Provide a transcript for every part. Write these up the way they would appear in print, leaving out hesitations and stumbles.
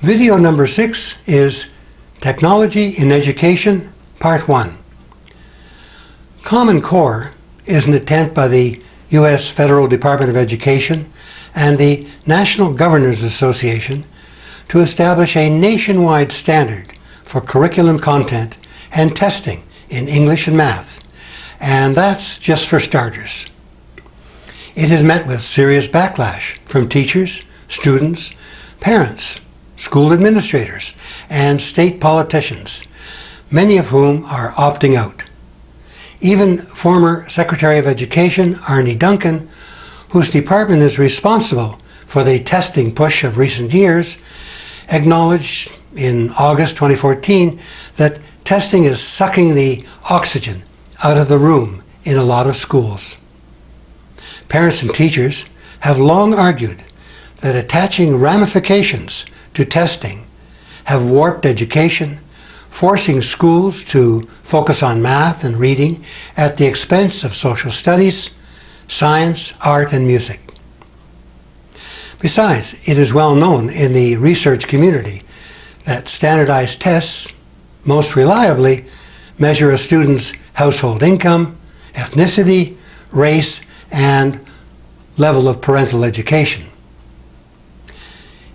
Video number 6 is Technology in Education, Part 1. Common Core is an attempt by the U.S. Federal Department of Education and the National Governors Association to establish a nationwide standard for curriculum content and testing in English and math, and that's just for starters. It has met with serious backlash from teachers, students, parents, school administrators, and state politicians, many of whom are opting out. Even former Secretary of Education Arne Duncan, whose department is responsible for the testing push of recent years, acknowledged in August 2014 that testing is sucking the oxygen out of the room in a lot of schools. Parents and teachers have long argued that attaching ramifications to testing have warped education, forcing schools to focus on math and reading at the expense of social studies, science, art, and music. Besides, it is well known in the research community that standardized tests most reliably measure a student's household income, ethnicity, race, and level of parental education.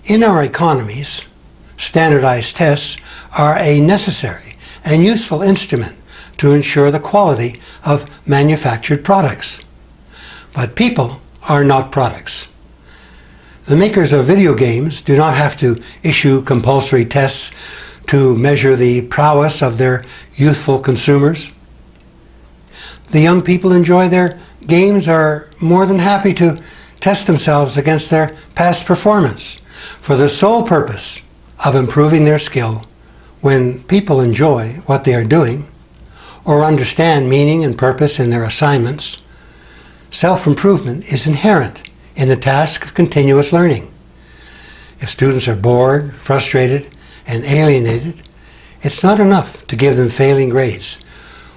In our economies, standardized tests are a necessary and useful instrument to ensure the quality of manufactured products. But people are not products. The makers of video games do not have to issue compulsory tests to measure the prowess of their youthful consumers. The young people enjoy their games are more than happy to test themselves against their past performance for the sole purpose of improving their skill. When people enjoy what they are doing or understand meaning and purpose in their assignments, self-improvement is inherent in the task of continuous learning. If students are bored, frustrated, and alienated, it's not enough to give them failing grades.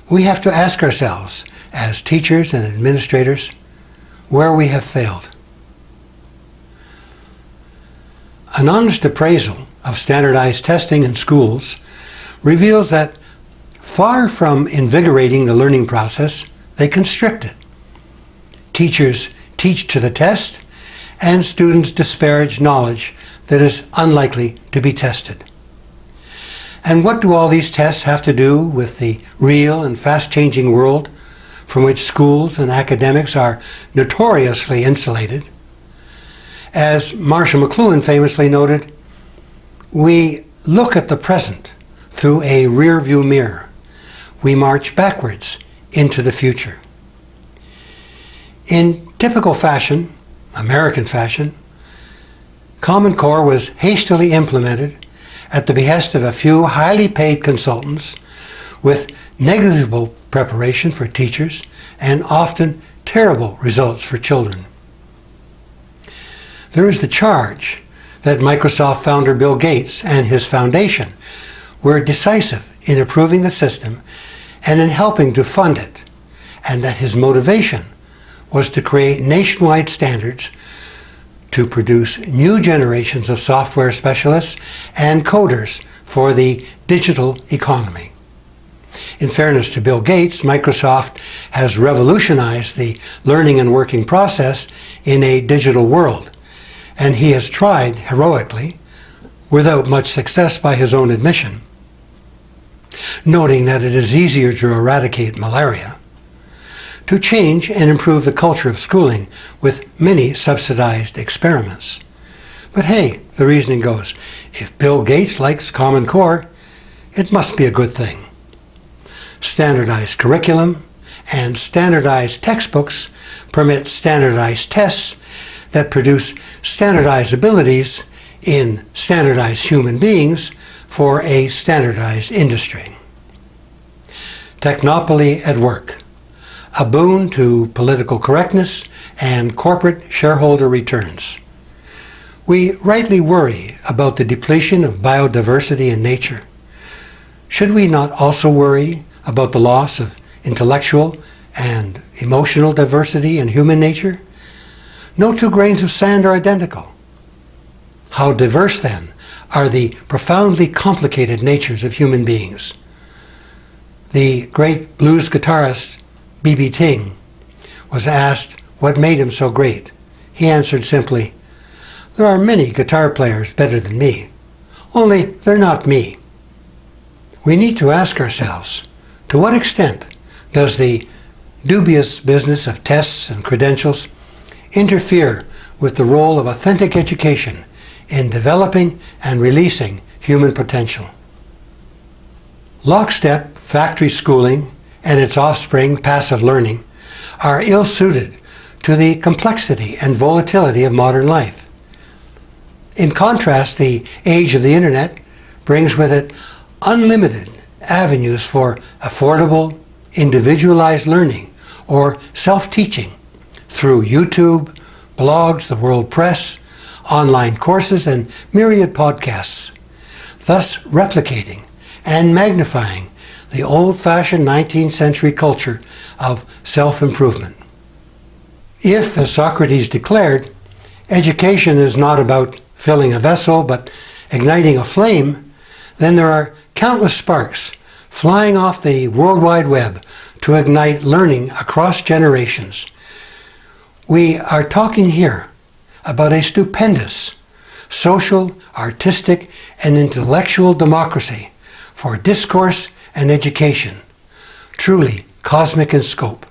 We have to ask ourselves, as teachers and administrators, where we have failed. An honest appraisal of standardized testing in schools reveals that far from invigorating the learning process, they constrict it. Teachers teach to the test, and students disparage knowledge that is unlikely to be tested. And what do all these tests have to do with the real and fast-changing world from which schools and academics are notoriously insulated? As Marshall McLuhan famously noted, we look at the present through a rear-view mirror. We march backwards into the future. In typical fashion, American fashion, Common Core was hastily implemented at the behest of a few highly paid consultants with negligible preparation for teachers and often terrible results for children. There is the charge that Microsoft founder Bill Gates and his foundation were decisive in approving the system and in helping to fund it, and that his motivation was to create nationwide standards to produce new generations of software specialists and coders for the digital economy. In fairness to Bill Gates, Microsoft has revolutionized the learning and working process in a digital world, and he has tried heroically, without much success by his own admission, noting that it is easier to eradicate malaria, to change and improve the culture of schooling with many subsidized experiments. But hey, the reasoning goes, if Bill Gates likes Common Core, it must be a good thing. Standardized curriculum and standardized textbooks permit standardized tests that produce standardized abilities in standardized human beings for a standardized industry. Technopoly at work, a boon to political correctness and corporate shareholder returns. We rightly worry about the depletion of biodiversity in nature. Should we not also worry about the loss of intellectual and emotional diversity in human nature? No two grains of sand are identical. How diverse, then, are the profoundly complicated natures of human beings. The great blues guitarist B.B. King was asked what made him so great. He answered simply, "There are many guitar players better than me, only they're not me." We need to ask ourselves, to what extent does the dubious business of tests and credentials interfere with the role of authentic education in developing and releasing human potential? Lockstep factory schooling and its offspring, passive learning, are ill-suited to the complexity and volatility of modern life. In contrast, the age of the Internet brings with it unlimited avenues for affordable, individualized learning or self-teaching through YouTube, blogs, the world press, online courses, and myriad podcasts, thus replicating and magnifying the old-fashioned 19th century culture of self-improvement. If, as Socrates declared, education is not about filling a vessel but igniting a flame, then there are countless sparks flying off the World Wide Web to ignite learning across generations. We are talking here about a stupendous social, artistic, and intellectual democracy for discourse and education, truly cosmic in scope.